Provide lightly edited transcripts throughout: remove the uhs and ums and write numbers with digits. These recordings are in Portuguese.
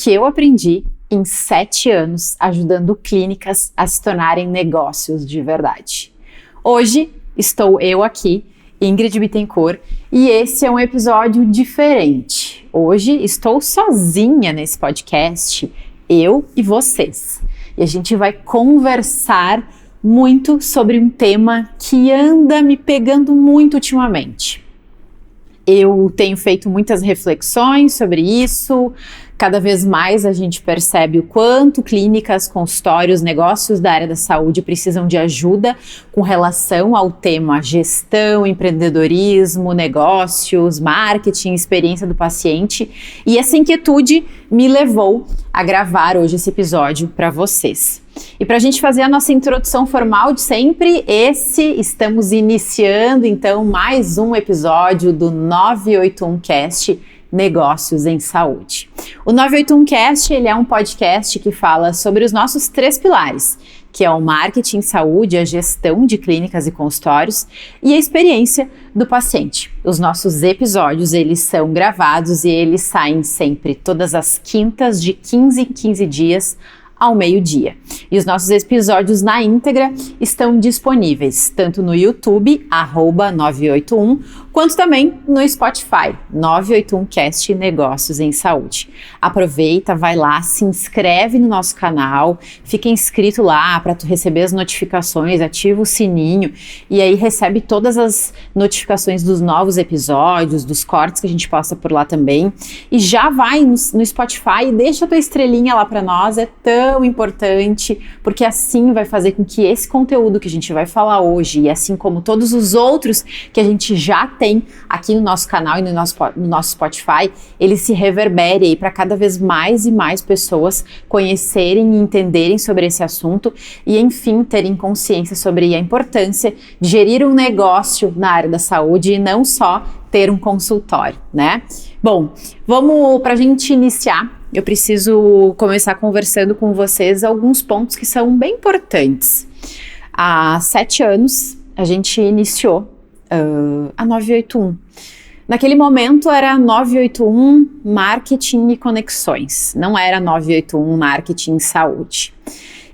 que eu aprendi em 7 anos ajudando clínicas a se tornarem negócios de verdade. Hoje estou eu aqui, Ingrid Bittencourt, e esse é um episódio diferente. Hoje estou sozinha nesse podcast, eu e vocês. E a gente vai conversar muito sobre um tema que anda me pegando muito ultimamente. Eu tenho feito muitas reflexões sobre isso. Cada vez mais a gente percebe o quanto clínicas, consultórios, negócios da área da saúde precisam de ajuda com relação ao tema gestão, empreendedorismo, negócios, marketing, experiência do paciente. E essa inquietude me levou a gravar hoje esse episódio para vocês. E para a gente fazer a nossa introdução formal de sempre, estamos iniciando então mais um episódio do 981cast Negócios em Saúde. O 981cast, ele é um podcast que fala sobre os nossos 3 pilares, que é o marketing em saúde, a gestão de clínicas e consultórios e a experiência do paciente. Os nossos episódios, eles são gravados e eles saem sempre todas as quintas de 15 em 15 dias ao meio-dia. E os nossos episódios na íntegra estão disponíveis tanto no YouTube, @981, quanto também no Spotify, 981cast Negócios em Saúde. Aproveita, vai lá, se inscreve no nosso canal, fica inscrito lá para tu receber as notificações, ativa o sininho e aí recebe todas as notificações dos novos episódios, dos cortes que a gente posta por lá também. E já vai no Spotify e deixa a tua estrelinha lá para nós, é tão importante, porque assim vai fazer com que esse conteúdo que a gente vai falar hoje, e assim como todos os outros que a gente já tem aqui no nosso canal e no nosso Spotify, ele se reverbere aí para cada vez mais e mais pessoas conhecerem e entenderem sobre esse assunto e, enfim, terem consciência sobre a importância de gerir um negócio na área da saúde e não só ter um consultório, né? Bom, para a gente iniciar, eu preciso começar conversando com vocês alguns pontos que são bem importantes. Há 7 anos, a gente iniciou a 981. Naquele momento era 981 Marketing e Conexões, não era 981 Marketing e Saúde.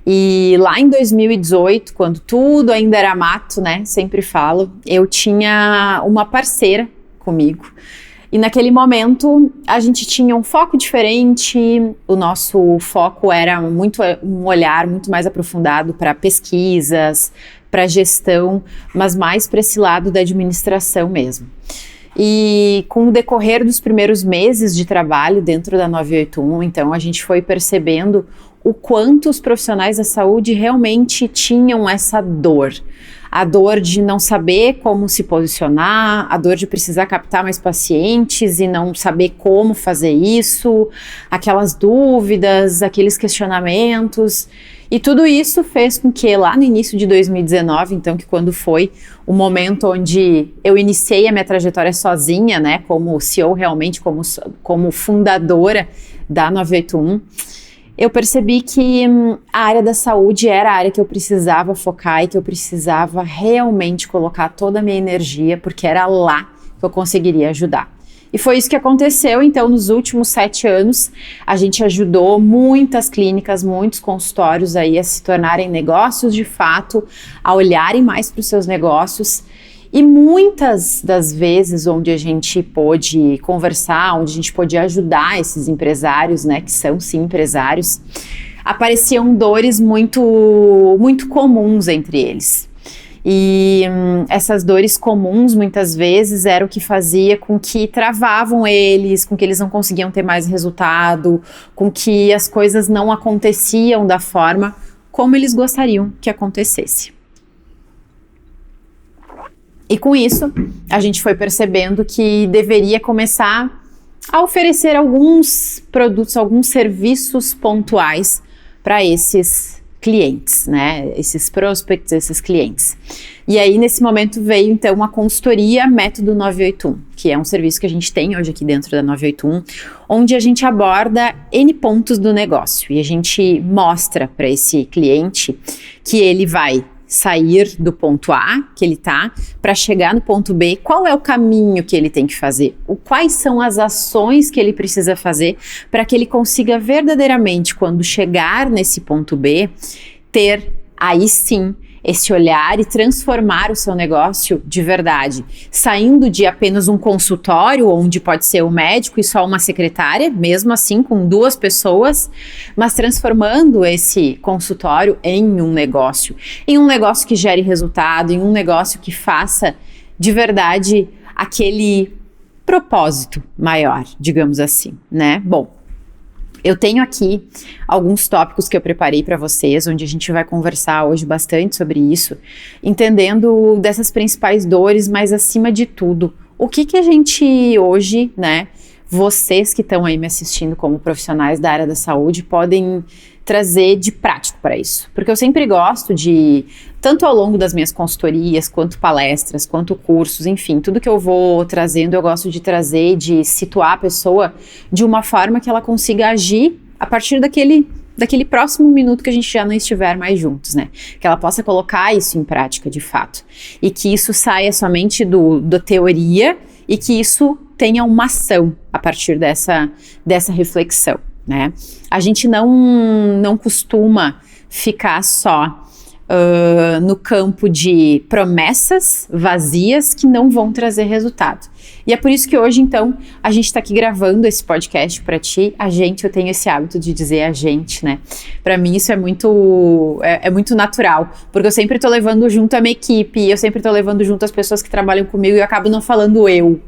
E lá em 2018, quando tudo ainda era mato, né, sempre falo, eu tinha uma parceira comigo. E naquele momento a gente tinha um foco diferente, o nosso foco era um olhar muito mais aprofundado para pesquisas, para gestão, mas mais para esse lado da administração mesmo. E com o decorrer dos primeiros meses de trabalho dentro da 981, então a gente foi percebendo o quanto os profissionais da saúde realmente tinham essa dor. A dor de não saber como se posicionar, a dor de precisar captar mais pacientes e não saber como fazer isso, aquelas dúvidas, aqueles questionamentos. E tudo isso fez com que lá no início de 2019, então, que quando foi o momento onde eu iniciei a minha trajetória sozinha, né, como CEO realmente, como fundadora da 981, eu percebi que a área da saúde era a área que eu precisava focar e que eu precisava realmente colocar toda a minha energia, porque era lá que eu conseguiria ajudar. E foi isso que aconteceu, então, nos últimos 7 anos, a gente ajudou muitas clínicas, muitos consultórios aí a se tornarem negócios de fato, a olharem mais para os seus negócios. E muitas das vezes onde a gente pôde conversar, onde a gente pôde ajudar esses empresários, né, que são sim empresários, apareciam dores muito, muito comuns entre eles. E essas dores comuns muitas vezes era o que fazia com que travavam eles, com que eles não conseguiam ter mais resultado, com que as coisas não aconteciam da forma como eles gostariam que acontecesse. E com isso, a gente foi percebendo que deveria começar a oferecer alguns produtos, alguns serviços pontuais para esses clientes, né? Esses prospects, esses clientes. E aí, nesse momento, veio, então, a consultoria Método 981, que é um serviço que a gente tem hoje aqui dentro da 981, onde a gente aborda N pontos do negócio e a gente mostra para esse cliente que ele vai sair do ponto A que ele tá para chegar no ponto B, qual é o caminho que ele tem que fazer? Quais são as ações que ele precisa fazer para que ele consiga verdadeiramente, quando chegar nesse ponto B, ter aí sim esse olhar e transformar o seu negócio de verdade, saindo de apenas um consultório, onde pode ser o médico e só uma secretária, mesmo assim com 2 pessoas, mas transformando esse consultório em um negócio que gere resultado, em um negócio que faça de verdade aquele propósito maior, digamos assim, né? Bom, eu tenho aqui alguns tópicos que eu preparei para vocês, onde a gente vai conversar hoje bastante sobre isso, entendendo dessas principais dores, mas acima de tudo, o que a gente hoje, né, vocês que estão aí me assistindo como profissionais da área da saúde, podem trazer de prático para isso. Porque eu sempre gosto de, tanto ao longo das minhas consultorias, quanto palestras, quanto cursos, enfim, tudo que eu vou trazendo, eu gosto de trazer, de situar a pessoa de uma forma que ela consiga agir a partir daquele próximo minuto que a gente já não estiver mais juntos, né? Que ela possa colocar isso em prática, de fato. E que isso saia somente da teoria e que isso tenha uma ação a partir dessa reflexão, né? A gente não costuma ficar só no campo de promessas vazias que não vão trazer resultado. E é por isso que hoje, então, a gente tá aqui gravando esse podcast para ti. Eu tenho esse hábito de dizer a gente, né? Para mim isso é muito natural, porque eu sempre tô levando junto a minha equipe, eu sempre tô levando junto as pessoas que trabalham comigo e eu acabo não falando o eu.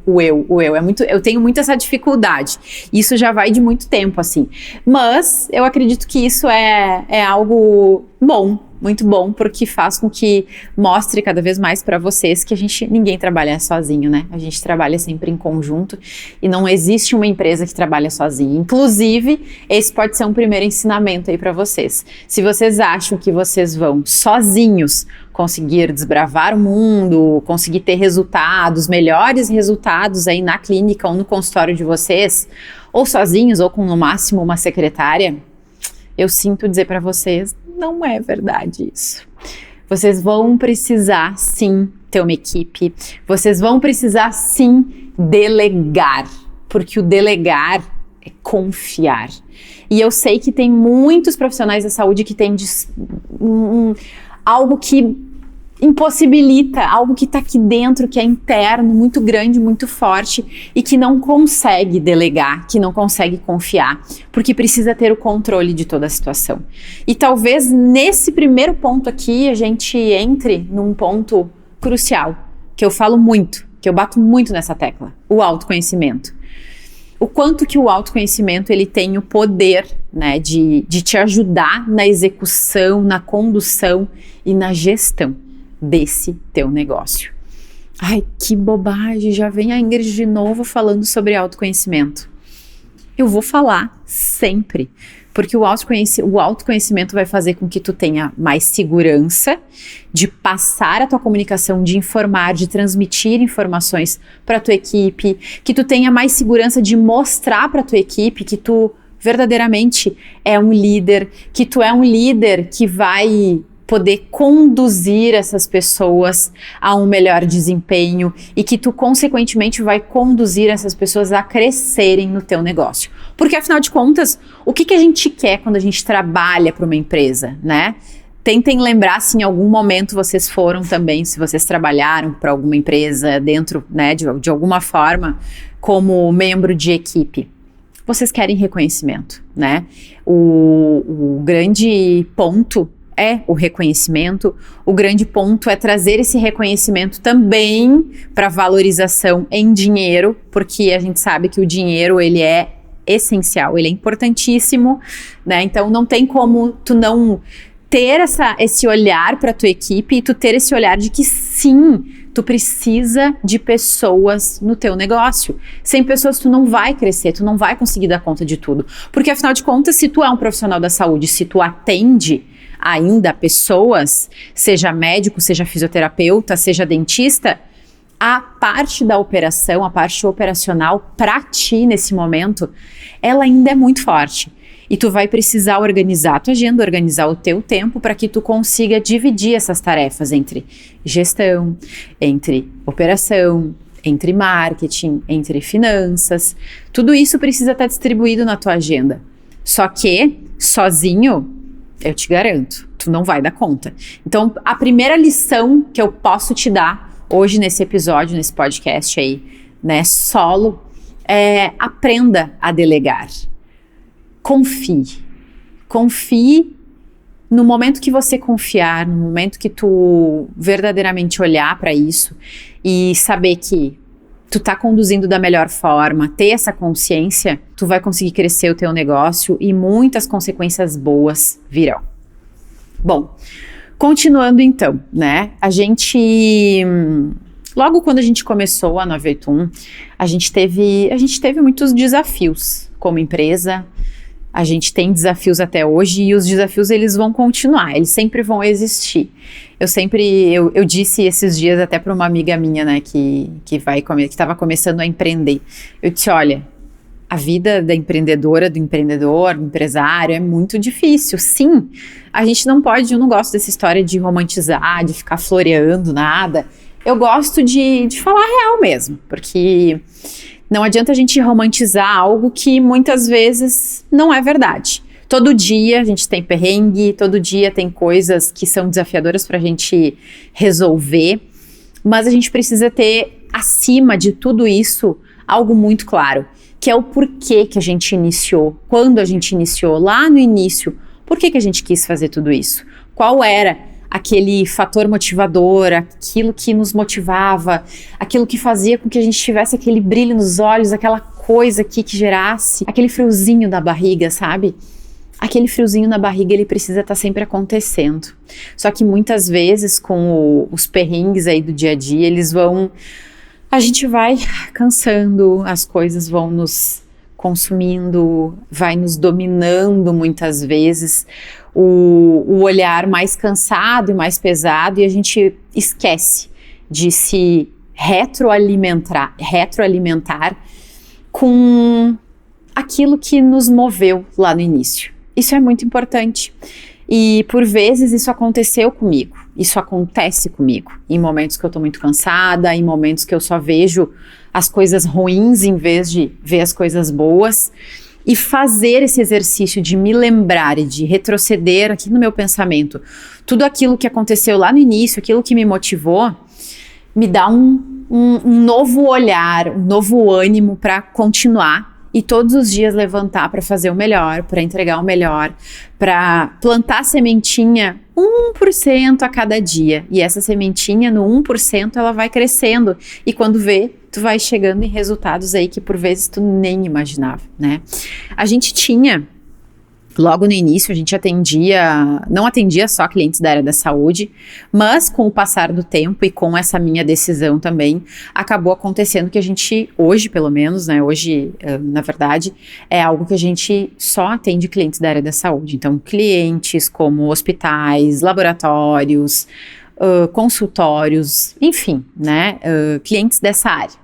Eu tenho muito essa dificuldade. Isso já vai de muito tempo, assim. Mas eu acredito que isso é algo bom, muito bom, porque faz com que mostre cada vez mais para vocês que ninguém trabalha sozinho, né? A gente trabalha sempre em conjunto e não existe uma empresa que trabalha sozinha. Inclusive, esse pode ser um primeiro ensinamento aí para vocês. Se vocês acham que vocês vão sozinhos conseguir desbravar o mundo, conseguir ter resultados, melhores resultados aí na clínica ou no consultório de vocês, ou sozinhos ou com no máximo uma secretária, eu sinto dizer para vocês, não é verdade isso. Vocês vão precisar sim ter uma equipe, vocês vão precisar sim delegar, porque o delegar é confiar. E eu sei que tem muitos profissionais da saúde que têm algo que impossibilita, algo que está aqui dentro, que é interno, muito grande, muito forte e que não consegue delegar, que não consegue confiar, porque precisa ter o controle de toda a situação. E talvez nesse primeiro ponto aqui a gente entre num ponto crucial, que eu falo muito, que eu bato muito nessa tecla, o autoconhecimento. O quanto que o autoconhecimento ele tem o poder, né, de te ajudar na execução, na condução e na gestão desse teu negócio. Ai, que bobagem, já vem a Ingrid de novo falando sobre autoconhecimento. Eu vou falar sempre, porque o autoconhecimento vai fazer com que tu tenha mais segurança de passar a tua comunicação, de informar, de transmitir informações para tua equipe, que tu tenha mais segurança de mostrar para tua equipe que tu verdadeiramente é um líder, que tu é um líder que vai poder conduzir essas pessoas a um melhor desempenho e que tu, consequentemente, vai conduzir essas pessoas a crescerem no teu negócio. Porque, afinal de contas, o que a gente quer quando a gente trabalha para uma empresa, né? Tentem lembrar se em algum momento vocês foram também, se vocês trabalharam para alguma empresa dentro, né, de alguma forma, como membro de equipe. Vocês querem reconhecimento, né? O grande ponto é o reconhecimento, o grande ponto é trazer esse reconhecimento também para valorização em dinheiro, porque a gente sabe que o dinheiro ele é essencial, ele é importantíssimo, né? Então não tem como tu não ter esse olhar para tua equipe e tu ter esse olhar de que sim, tu precisa de pessoas no teu negócio. Sem pessoas tu não vai crescer, tu não vai conseguir dar conta de tudo. Porque afinal de contas, se tu é um profissional da saúde, se tu atende ainda pessoas, seja médico, seja fisioterapeuta, seja dentista, a parte da operação, a parte operacional para ti nesse momento, ela ainda é muito forte. E tu vai precisar organizar a tua agenda, organizar o teu tempo para que tu consiga dividir essas tarefas entre gestão, entre operação, entre marketing, entre finanças. Tudo isso precisa estar distribuído na tua agenda. Só que, sozinho, eu te garanto, tu não vai dar conta. Então, a primeira lição que eu posso te dar hoje nesse episódio, nesse podcast aí, né, solo, é aprenda a delegar. Confie. Confie no momento que você confiar, no momento que tu verdadeiramente olhar para isso e saber que tu tá conduzindo da melhor forma, ter essa consciência, tu vai conseguir crescer o teu negócio e muitas consequências boas virão. Bom, continuando então, né? A gente, logo quando a gente começou a 981, a gente teve muitos desafios como empresa. A gente tem desafios até hoje e os desafios eles vão continuar, eles sempre vão existir. Eu disse esses dias até para uma amiga minha, né, que estava começando a empreender. Eu disse, olha, a vida da empreendedora, do empreendedor, do empresário é muito difícil. Sim, a gente não pode, eu não gosto dessa história de romantizar, de ficar floreando nada. Eu gosto de falar a real mesmo, porque não adianta a gente romantizar algo que muitas vezes não é verdade. Todo dia a gente tem perrengue, todo dia tem coisas que são desafiadoras para a gente resolver, mas a gente precisa ter, acima de tudo isso, algo muito claro, que é o porquê que a gente iniciou, quando a gente iniciou, lá no início, por que a gente quis fazer tudo isso? Qual era aquele fator motivador, aquilo que nos motivava, aquilo que fazia com que a gente tivesse aquele brilho nos olhos, aquela coisa que gerasse, aquele friozinho da barriga, sabe? Aquele friozinho na barriga, ele precisa estar sempre acontecendo. Só que muitas vezes, com os perrengues aí do dia a dia, a gente vai cansando, as coisas vão nos consumindo, vai nos dominando muitas vezes, o olhar mais cansado e mais pesado, e a gente esquece de se retroalimentar com aquilo que nos moveu lá no início. Isso é muito importante. E por vezes isso aconteceu comigo, isso acontece comigo, em momentos que eu tô muito cansada, em momentos que eu só vejo as coisas ruins em vez de ver as coisas boas, e fazer esse exercício de me lembrar e de retroceder aqui no meu pensamento, tudo aquilo que aconteceu lá no início, aquilo que me motivou, me dá um novo olhar, um novo ânimo para continuar e todos os dias levantar para fazer o melhor, para entregar o melhor, para plantar a sementinha 1% a cada dia. E essa sementinha no 1% ela vai crescendo e quando vê, tu vai chegando em resultados aí que por vezes tu nem imaginava, né? A gente tinha, logo no início, a gente não atendia só clientes da área da saúde, mas com o passar do tempo e com essa minha decisão também, acabou acontecendo que a gente, hoje pelo menos, né, hoje, na verdade, é algo que a gente só atende clientes da área da saúde. Então, clientes como hospitais, laboratórios, consultórios, enfim, né, clientes dessa área.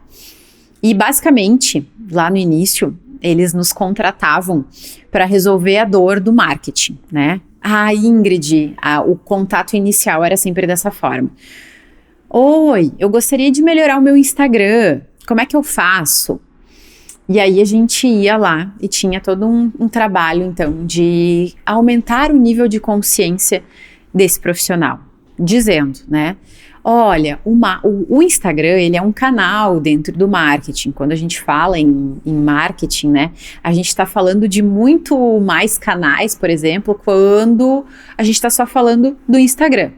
E basicamente, lá no início, eles nos contratavam para resolver a dor do marketing, né? Ingrid, o contato inicial era sempre dessa forma. Oi, eu gostaria de melhorar o meu Instagram, como é que eu faço? E aí a gente ia lá e tinha todo um trabalho, então, de aumentar o nível de consciência desse profissional, dizendo, né? Olha, o Instagram, ele é um canal dentro do marketing. Quando a gente fala em marketing, né, a gente está falando de muito mais canais, por exemplo, quando a gente está só falando do Instagram.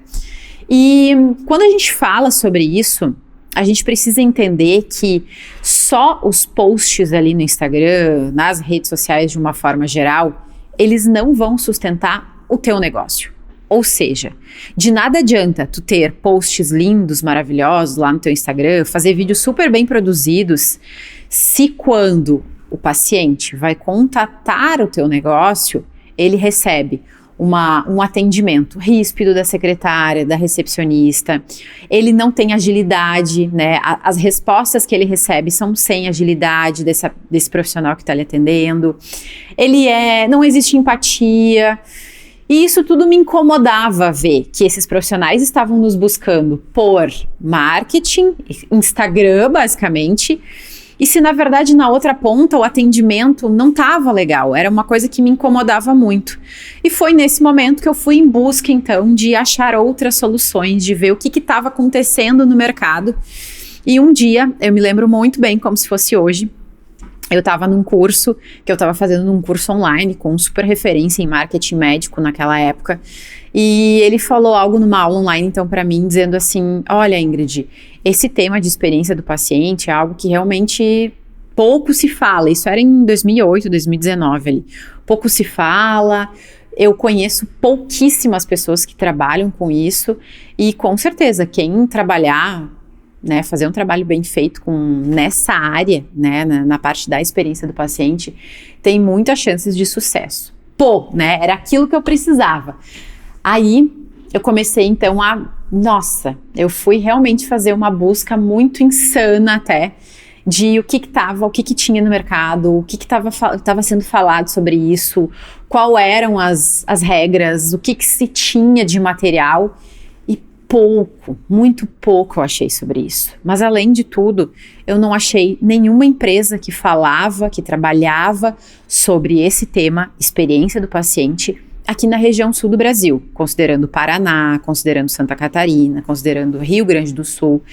E quando a gente fala sobre isso, a gente precisa entender que só os posts ali no Instagram, nas redes sociais de uma forma geral, eles não vão sustentar o teu negócio. Ou seja, de nada adianta tu ter posts lindos, maravilhosos lá no teu Instagram, fazer vídeos super bem produzidos, se quando o paciente vai contatar o teu negócio, ele recebe um atendimento ríspido da secretária, da recepcionista. Ele não tem agilidade, né? As respostas que ele recebe são sem agilidade desse profissional que está lhe atendendo. Não existe empatia. E isso tudo me incomodava ver que esses profissionais estavam nos buscando por marketing, Instagram, basicamente. E se, na verdade, na outra ponta, o atendimento não estava legal, era uma coisa que me incomodava muito. E foi nesse momento que eu fui em busca, então, de achar outras soluções, de ver o que estava acontecendo no mercado. E um dia, eu me lembro muito bem, como se fosse hoje, eu estava num curso, que eu estava fazendo um curso online, com super referência em marketing médico naquela época, e ele falou algo numa aula online, então, para mim, dizendo assim, olha, Ingrid, esse tema de experiência do paciente é algo que realmente pouco se fala, isso era em 2008, 2019 ali, pouco se fala, eu conheço pouquíssimas pessoas que trabalham com isso, e com certeza, quem trabalhar, né, fazer um trabalho bem feito nessa área, né, na parte da experiência do paciente, tem muitas chances de sucesso. Né, era aquilo que eu precisava. Aí, eu comecei então eu fui realmente fazer uma busca muito insana até, de o que tinha no mercado, o que estava sendo falado sobre isso, qual eram as regras, o que se tinha de material. Muito pouco eu achei sobre isso. Mas além de tudo, eu não achei nenhuma empresa que falava, que trabalhava sobre esse tema, experiência do paciente, aqui na região sul do Brasil, considerando Paraná, considerando Santa Catarina, considerando Rio Grande do Sul.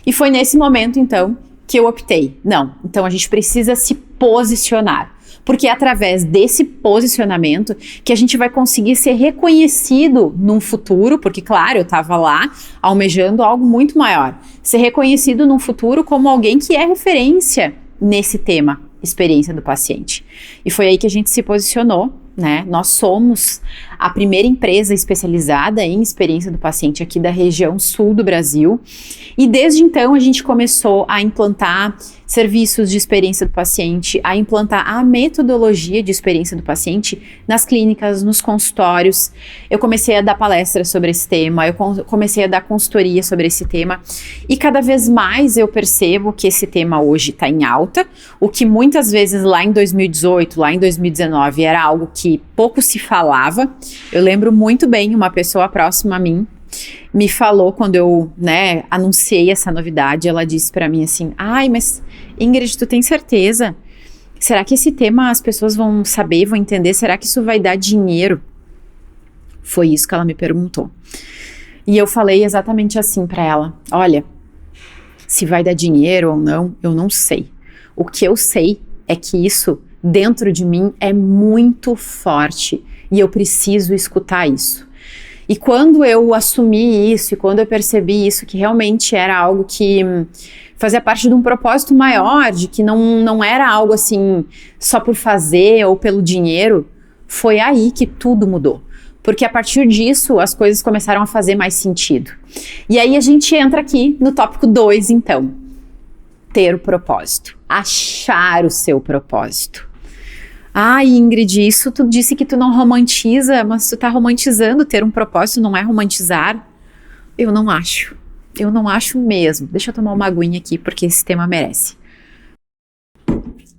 E foi nesse momento, então, que eu optei. Não, então a gente precisa se posicionar. Porque é através desse posicionamento que a gente vai conseguir ser reconhecido num futuro, porque, claro, eu estava lá almejando algo muito maior. Ser reconhecido num futuro como alguém que é referência nesse tema, experiência do paciente. E foi aí que a gente se posicionou, né? Nós somos a primeira empresa especializada em experiência do paciente aqui da região sul do Brasil. E desde então a gente começou a implantar serviços de experiência do paciente, a implantar a metodologia de experiência do paciente nas clínicas, nos consultórios. Eu comecei a dar palestras sobre esse tema, eu comecei a dar consultoria sobre esse tema e cada vez mais eu percebo que esse tema hoje está em alta, o que muitas vezes lá em 2018, lá em 2019 era algo que pouco se falava. Eu lembro muito bem, uma pessoa próxima a mim me falou quando eu, anunciei essa novidade, ela disse pra mim assim, mas Ingrid, tu tem certeza? Será que esse tema as pessoas vão saber, vão entender? Será que isso vai dar dinheiro? Foi isso que ela me perguntou. E eu falei exatamente assim pra ela, olha, se vai dar dinheiro ou não, eu não sei. O que eu sei é que isso dentro de mim é muito forte e eu preciso escutar isso. E quando eu assumi isso, e quando eu percebi isso, que realmente era algo que fazia parte de um propósito maior, de que não era algo assim só por fazer ou pelo dinheiro, foi aí que tudo mudou. Porque a partir disso, as coisas começaram a fazer mais sentido. E aí a gente entra aqui no tópico 2, então. Ter o propósito. Achar o seu propósito. Ingrid, isso tu disse que tu não romantiza, mas tu tá romantizando. Ter um propósito não é romantizar? Eu não acho mesmo. Deixa eu tomar uma aguinha aqui, porque esse tema merece.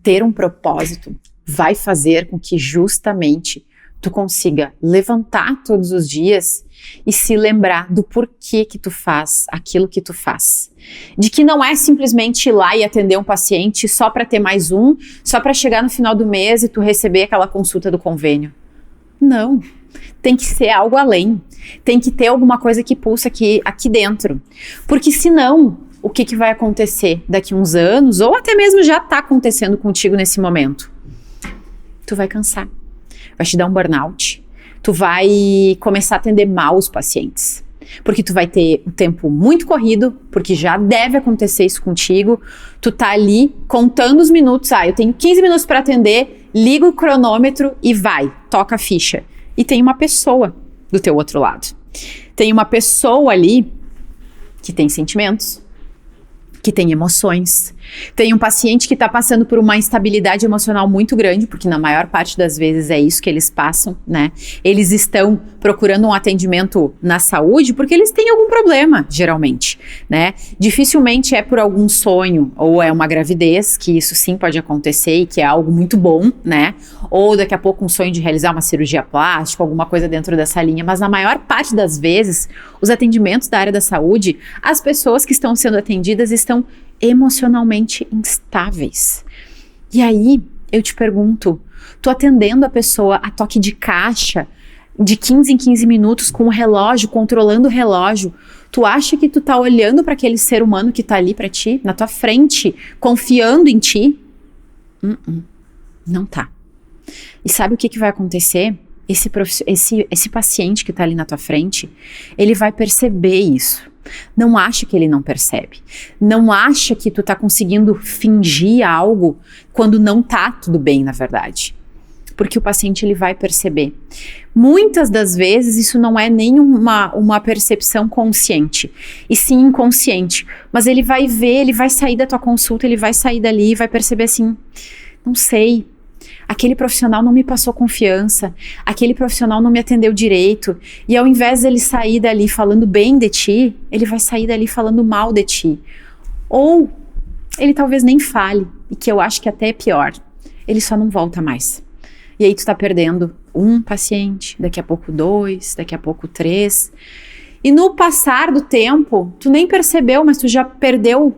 Ter um propósito vai fazer com que justamente tu consiga levantar todos os dias e se lembrar do porquê que tu faz aquilo que tu faz. De que não é simplesmente ir lá e atender um paciente só para ter mais um, só para chegar no final do mês e tu receber aquela consulta do convênio. Não, tem que ser algo além. Tem que ter alguma coisa que pulsa aqui dentro. Porque senão, o que vai acontecer daqui uns anos, ou até mesmo já está acontecendo contigo nesse momento? Tu vai cansar. Vai te dar um burnout, tu vai começar a atender mal os pacientes, porque tu vai ter um tempo muito corrido, porque já deve acontecer isso contigo, tu tá ali contando os minutos, eu tenho 15 minutos para atender, liga o cronômetro e vai, toca a ficha. E tem uma pessoa do teu outro lado, tem uma pessoa ali que tem sentimentos, que tem emoções. Tem um paciente que está passando por uma instabilidade emocional muito grande, porque na maior parte das vezes é isso que eles passam, né? Eles estão procurando um atendimento na saúde porque eles têm algum problema, geralmente, né? Dificilmente é por algum sonho ou é uma gravidez, que isso sim pode acontecer e que é algo muito bom, né? Ou daqui a pouco um sonho de realizar uma cirurgia plástica, alguma coisa dentro dessa linha, mas na maior parte das vezes, os atendimentos da área da saúde, as pessoas que estão sendo atendidas estão emocionalmente instáveis. E aí, eu te pergunto, tô atendendo a pessoa a toque de caixa, de 15 em 15 minutos, com o relógio, controlando o relógio, tu acha que tu tá olhando para aquele ser humano que tá ali para ti, na tua frente, confiando em ti? Não tá. E sabe o que vai acontecer? Esse paciente que tá ali na tua frente, ele vai perceber isso. Não acha que ele não percebe. Não acha que tu tá conseguindo fingir algo quando não tá tudo bem, na verdade. Porque o paciente, ele vai perceber. Muitas das vezes, isso não é nem uma percepção consciente, e sim inconsciente. Mas ele vai ver, ele vai sair da tua consulta, ele vai sair dali e vai perceber assim, não sei, aquele profissional não me passou confiança, aquele profissional não me atendeu direito, e ao invés dele sair dali falando bem de ti, ele vai sair dali falando mal de ti. Ou ele talvez nem fale, e que eu acho que até é pior, ele só não volta mais. E aí tu tá perdendo um paciente, daqui a pouco 2, daqui a pouco 3, e no passar do tempo, tu nem percebeu, mas tu já perdeu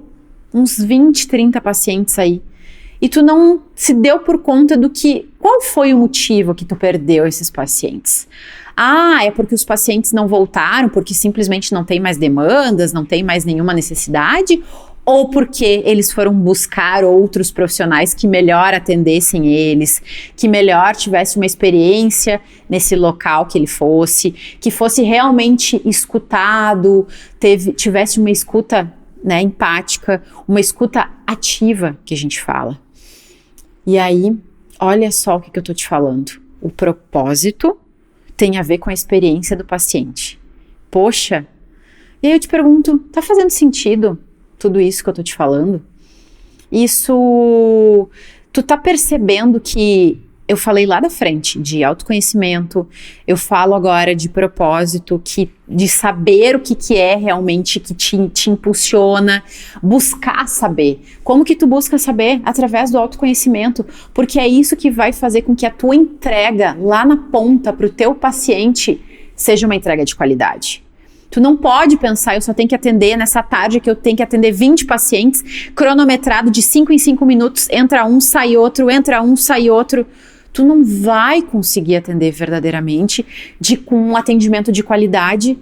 uns 20, 30 pacientes aí. E tu não se deu por conta qual foi o motivo que tu perdeu esses pacientes? Ah, é porque os pacientes não voltaram, porque simplesmente não tem mais demandas, não tem mais nenhuma necessidade? Ou porque eles foram buscar outros profissionais que melhor atendessem eles, que melhor tivesse uma experiência nesse local que ele fosse, que fosse realmente escutado, tivesse uma escuta, né, empática, uma escuta ativa, que a gente fala. E aí, olha só o que eu tô te falando. O propósito tem a ver com a experiência do paciente. Poxa, e aí eu te pergunto, tá fazendo sentido tudo isso que eu tô te falando? Isso, tu tá percebendo que eu falei lá da frente de autoconhecimento, eu falo agora de propósito, de saber o que é realmente que te impulsiona, buscar saber. Como que tu busca saber? Através do autoconhecimento, porque é isso que vai fazer com que a tua entrega lá na ponta para o teu paciente seja uma entrega de qualidade. Tu não pode pensar, eu só tenho que atender nessa tarde que eu tenho que atender 20 pacientes, cronometrado de 5 em 5 minutos, entra um, sai outro, entra um, sai outro. Tu não vai conseguir atender verdadeiramente com um atendimento de qualidade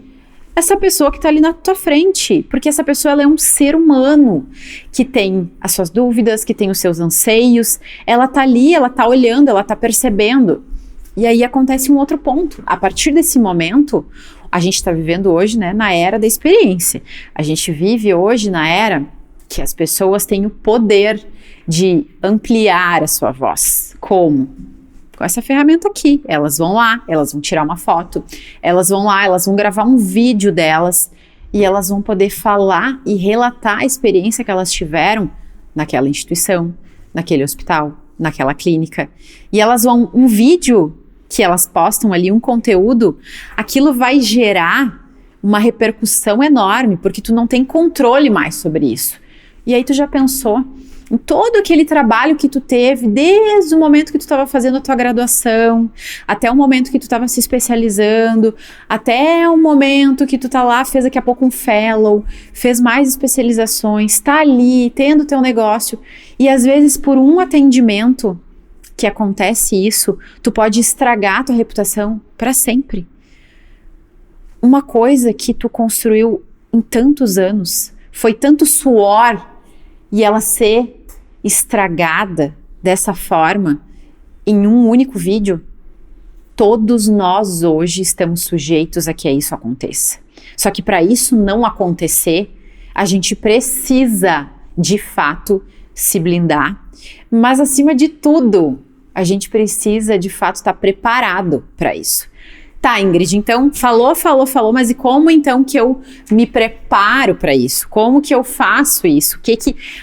essa pessoa que está ali na tua frente, porque essa pessoa, ela é um ser humano que tem as suas dúvidas, que tem os seus anseios, ela tá ali, ela tá olhando, ela tá percebendo. E aí acontece um outro ponto. A partir desse momento, a gente está vivendo hoje, né, na era da experiência. A gente vive hoje na era que as pessoas têm o poder de ampliar a sua voz. Como? Com essa ferramenta aqui. Elas vão lá, elas vão tirar uma foto, elas vão lá, elas vão gravar um vídeo delas e elas vão poder falar e relatar a experiência que elas tiveram naquela instituição, naquele hospital, naquela clínica. E elas vão, um vídeo que elas postam ali, um conteúdo, aquilo vai gerar uma repercussão enorme, porque tu não tem controle mais sobre isso. E aí tu já pensou em todo aquele trabalho que tu teve, desde o momento que tu estava fazendo a tua graduação, até o momento que tu estava se especializando, até o momento que tu tá lá, fez daqui a pouco um fellow, fez mais especializações, tá ali, tendo teu negócio, e às vezes por um atendimento que acontece isso, tu pode estragar a tua reputação para sempre. Uma coisa que tu construiu em tantos anos, foi tanto suor, e ela ser estragada dessa forma em um único vídeo, todos nós hoje estamos sujeitos a que isso aconteça. Só que para isso não acontecer, a gente precisa, de fato, se blindar, mas acima de tudo, a gente precisa, de fato, estar preparado para isso. Tá, Ingrid, então falou, mas e como então que eu me preparo para isso? Como que eu faço isso?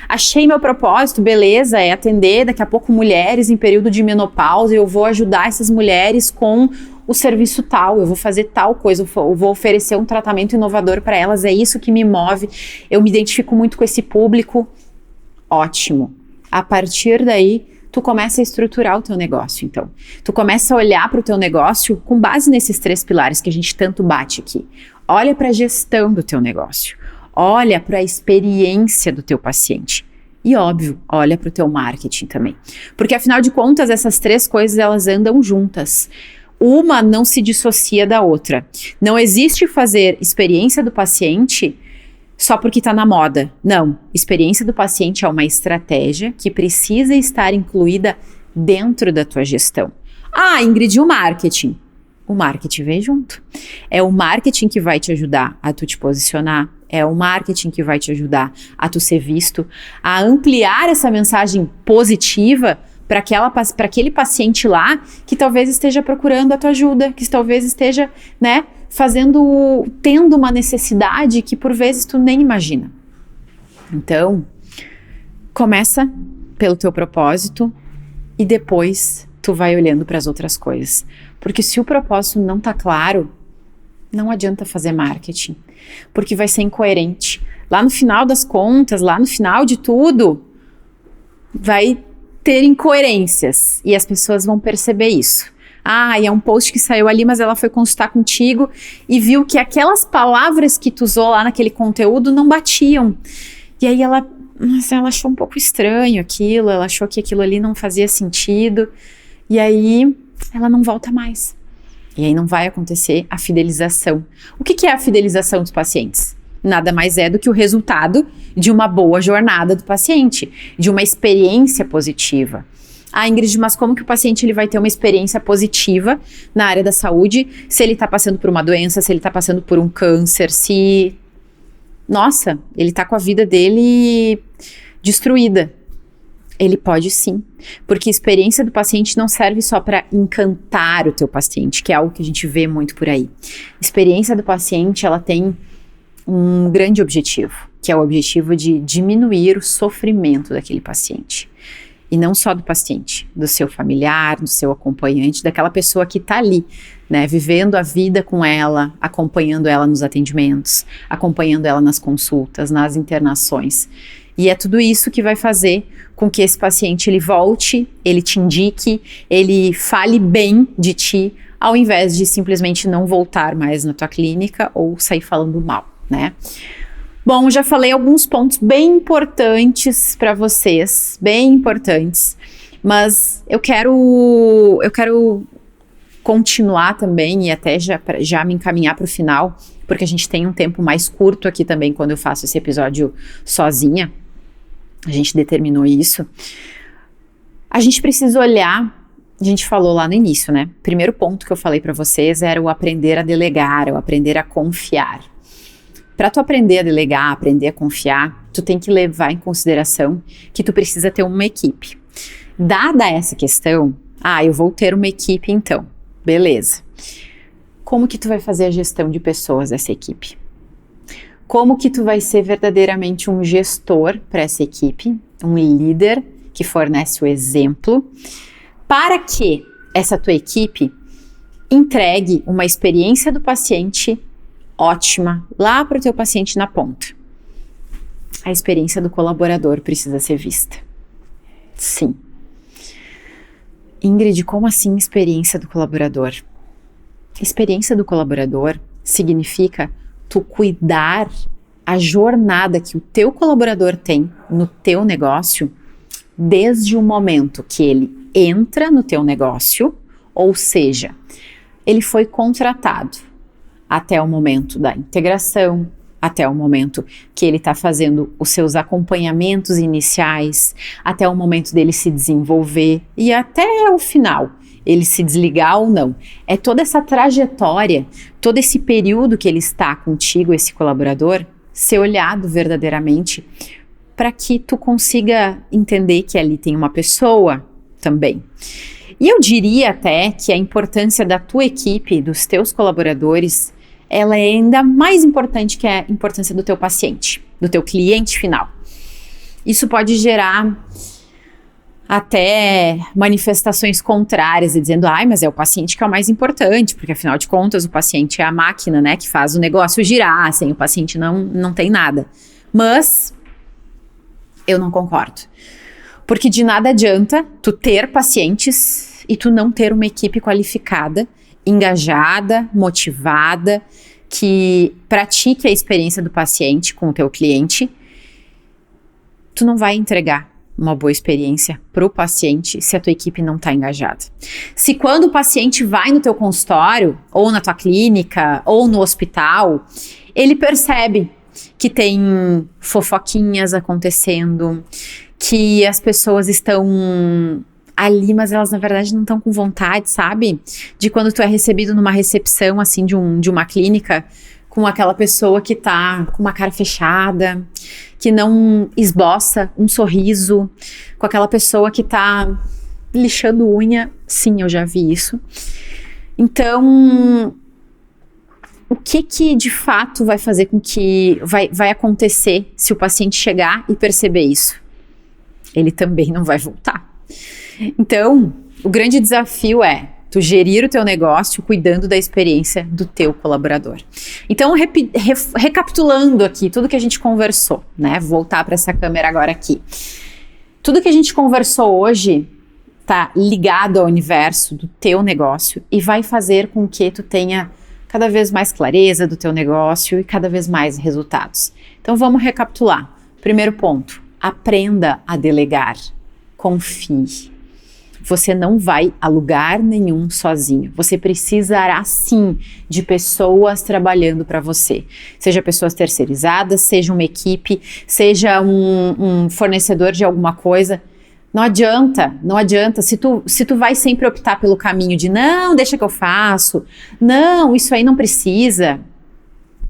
Achei meu propósito, beleza, é atender daqui a pouco mulheres em período de menopausa, eu vou ajudar essas mulheres com o serviço tal, eu vou fazer tal coisa, eu vou oferecer um tratamento inovador para elas, é isso que me move, eu me identifico muito com esse público. Ótimo. A partir daí, tu começa a estruturar o teu negócio, então. Tu começa a olhar para o teu negócio com base nesses 3 pilares que a gente tanto bate aqui. Olha para a gestão do teu negócio. Olha para a experiência do teu paciente. E óbvio, olha para o teu marketing também. Porque afinal de contas, essas 3 coisas, elas andam juntas. Uma não se dissocia da outra. Não existe fazer experiência do paciente só porque está na moda. Não, experiência do paciente é uma estratégia que precisa estar incluída dentro da tua gestão. Ah, Ingrid, o marketing. O marketing vem junto. É o marketing que vai te ajudar a tu te posicionar, é o marketing que vai te ajudar a tu ser visto, a ampliar essa mensagem positiva para aquele paciente lá que talvez esteja procurando a tua ajuda, que talvez esteja, né, tendo uma necessidade que por vezes tu nem imagina. Então, começa pelo teu propósito e depois tu vai olhando para as outras coisas. Porque se o propósito não tá claro, não adianta fazer marketing, porque vai ser incoerente. Lá no final das contas, lá no final de tudo, vai ter incoerências e as pessoas vão perceber isso. Ah, e é um post que saiu ali, mas ela foi consultar contigo e viu que aquelas palavras que tu usou lá naquele conteúdo não batiam. E aí ela achou um pouco estranho aquilo, ela achou que aquilo ali não fazia sentido. E aí ela não volta mais. E aí não vai acontecer a fidelização. O que é a fidelização dos pacientes? Nada mais é do que o resultado de uma boa jornada do paciente, de uma experiência positiva. Ah, Ingrid, mas como que o paciente ele vai ter uma experiência positiva na área da saúde se ele está passando por uma doença, se ele está passando por um câncer, se... Nossa, ele está com a vida dele destruída. Ele pode sim, porque a experiência do paciente não serve só para encantar o teu paciente, que é algo que a gente vê muito por aí. A experiência do paciente, ela tem um grande objetivo, que é o objetivo de diminuir o sofrimento daquele paciente. E não só do paciente, do seu familiar, do seu acompanhante, daquela pessoa que está ali, né, vivendo a vida com ela, acompanhando ela nos atendimentos, acompanhando ela nas consultas, nas internações. E é tudo isso que vai fazer com que esse paciente ele volte, ele te indique, ele fale bem de ti, ao invés de simplesmente não voltar mais na tua clínica ou sair falando mal, né? Bom, já falei alguns pontos bem importantes para vocês, bem importantes, mas eu quero continuar também e até já me encaminhar para o final, porque a gente tem um tempo mais curto aqui também quando eu faço esse episódio sozinha. A gente determinou isso. A gente precisa olhar, a gente falou lá no início, né? Primeiro ponto que eu falei para vocês era o aprender a delegar, o aprender a confiar. Para tu aprender a delegar, aprender a confiar, tu tem que levar em consideração que tu precisa ter uma equipe. Dada essa questão, eu vou ter uma equipe então, beleza. Como que tu vai fazer a gestão de pessoas dessa equipe? Como que tu vai ser verdadeiramente um gestor para essa equipe, um líder que fornece o exemplo, para que essa tua equipe entregue uma experiência do paciente ótima lá para o teu paciente na ponta. A experiência do colaborador precisa ser vista. Sim. Ingrid, como assim experiência do colaborador? Experiência do colaborador significa tu cuidar a jornada que o teu colaborador tem no teu negócio desde o momento que ele entra no teu negócio, ou seja, ele foi contratado até o momento da integração, até o momento que ele está fazendo os seus acompanhamentos iniciais, até o momento dele se desenvolver e até o final, ele se desligar ou não. É toda essa trajetória, todo esse período que ele está contigo, esse colaborador, ser olhado verdadeiramente para que tu consiga entender que ali tem uma pessoa também. E eu diria até que a importância da tua equipe, dos teus colaboradores, ela é ainda mais importante que a importância do teu paciente, do teu cliente final. Isso pode gerar até manifestações contrárias, e dizendo, mas é o paciente que é o mais importante, porque afinal de contas o paciente é a máquina, né, que faz o negócio girar, sem o paciente não tem nada. Mas eu não concordo. Porque de nada adianta tu ter pacientes e tu não ter uma equipe qualificada, engajada, motivada, que pratique a experiência do paciente com o teu cliente. Tu não vai entregar uma boa experiência para o paciente se a tua equipe não está engajada. Se quando o paciente vai no teu consultório, ou na tua clínica, ou no hospital, ele percebe que tem fofoquinhas acontecendo, que as pessoas estão ali, mas elas na verdade não estão com vontade, sabe? De quando tu é recebido numa recepção, assim, de uma clínica, com aquela pessoa que tá com uma cara fechada, que não esboça um sorriso, com aquela pessoa que tá lixando unha. Sim, eu já vi isso. Então, o que de fato vai fazer com que vai acontecer se o paciente chegar e perceber isso? Ele também não vai voltar. Então, o grande desafio é tu gerir o teu negócio cuidando da experiência do teu colaborador. Então, recapitulando aqui tudo que a gente conversou, né? Vou voltar para essa câmera agora aqui. Tudo que a gente conversou hoje tá ligado ao universo do teu negócio e vai fazer com que tu tenha cada vez mais clareza do teu negócio e cada vez mais resultados. Então, vamos recapitular. Primeiro ponto, aprenda a delegar. Confie. Você não vai a lugar nenhum sozinho. Você precisará sim de pessoas trabalhando para você. Seja pessoas terceirizadas, seja uma equipe, seja um fornecedor de alguma coisa. Não adianta. Se tu vai sempre optar pelo caminho de não, deixa que eu faço. Não, isso aí não precisa.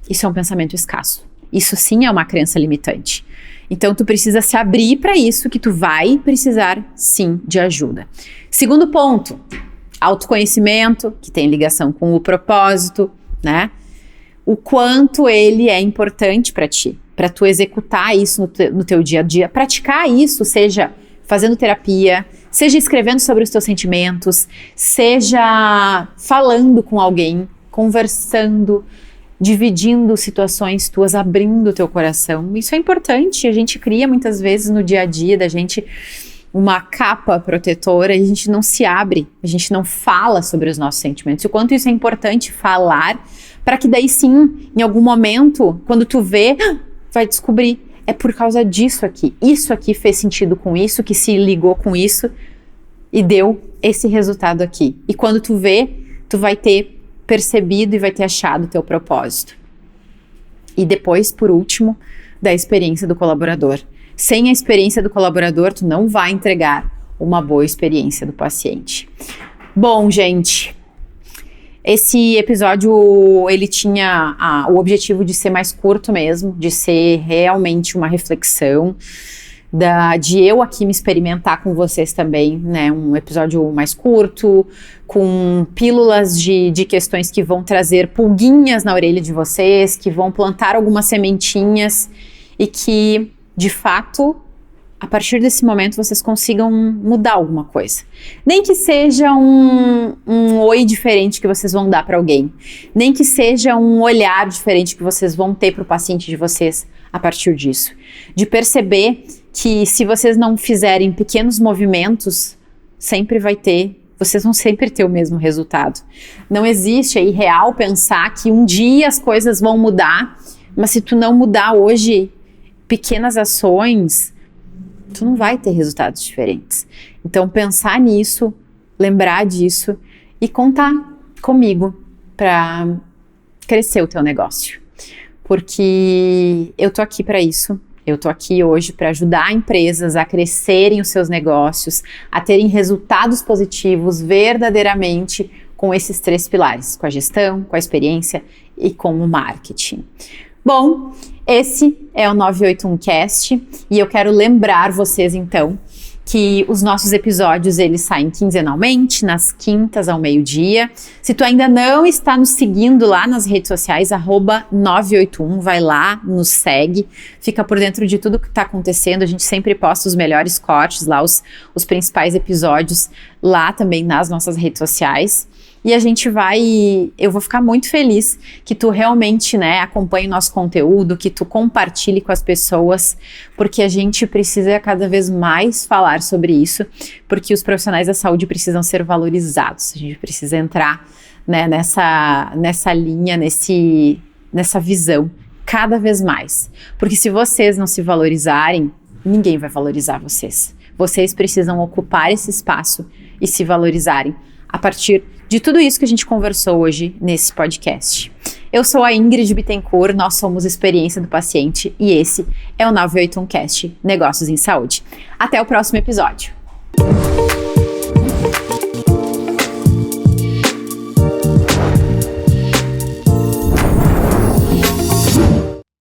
Isso é um pensamento escasso. Isso sim é uma crença limitante. Então, tu precisa se abrir para isso, que tu vai precisar, sim, de ajuda. Segundo ponto, autoconhecimento, que tem ligação com o propósito, né? O quanto ele é importante para ti, para tu executar isso no teu dia a dia. Praticar isso, seja fazendo terapia, seja escrevendo sobre os teus sentimentos, seja falando com alguém, conversando, dividindo situações tuas, abrindo o teu coração. Isso é importante. A gente cria muitas vezes no dia a dia da gente uma capa protetora e a gente não se abre, a gente não fala sobre os nossos sentimentos. O quanto isso é importante falar, para que daí sim, em algum momento, quando tu vê, vai descobrir, é por causa disso aqui. Isso aqui fez sentido com isso, que se ligou com isso e deu esse resultado aqui. E quando tu vê, tu vai ter percebido e vai ter achado o teu propósito. E depois, por último, da experiência do colaborador. Sem a experiência do colaborador, tu não vai entregar uma boa experiência do paciente. Bom, gente, esse episódio, ele tinha o objetivo de ser mais curto mesmo, de ser realmente uma reflexão, de eu aqui me experimentar com vocês também, né? Um episódio mais curto, com pílulas de questões que vão trazer pulguinhas na orelha de vocês, que vão plantar algumas sementinhas e que, de fato, a partir desse momento vocês consigam mudar alguma coisa. Nem que seja um oi diferente que vocês vão dar para alguém, nem que seja um olhar diferente que vocês vão ter para o paciente de vocês a partir disso. De perceber que se vocês não fizerem pequenos movimentos, vocês vão sempre ter o mesmo resultado. Não existe, é irreal pensar que um dia as coisas vão mudar, mas se tu não mudar hoje pequenas ações, tu não vai ter resultados diferentes. Então pensar nisso, lembrar disso e contar comigo para crescer o teu negócio. Porque eu tô aqui para isso. Eu tô aqui hoje para ajudar empresas a crescerem os seus negócios, a terem resultados positivos verdadeiramente com esses 3 pilares, com a gestão, com a experiência e com o marketing. Bom, esse é o 981cast e eu quero lembrar vocês então que os nossos episódios eles saem quinzenalmente, nas quintas ao meio-dia. Se tu ainda não está nos seguindo lá nas redes sociais, @981, vai lá, nos segue, fica por dentro de tudo que está acontecendo. A gente sempre posta os melhores cortes lá, os principais episódios lá também nas nossas redes sociais. E eu vou ficar muito feliz que tu realmente, acompanhe o nosso conteúdo, que tu compartilhe com as pessoas, porque a gente precisa cada vez mais falar sobre isso, porque os profissionais da saúde precisam ser valorizados. A gente precisa entrar, nessa linha, nessa visão cada vez mais. Porque se vocês não se valorizarem, ninguém vai valorizar vocês. Vocês precisam ocupar esse espaço e se valorizarem a partir de tudo isso que a gente conversou hoje nesse podcast. Eu sou a Ingrid Bittencourt, nós somos Experiência do Paciente e esse é o 981 Cast Negócios em Saúde. Até o próximo episódio.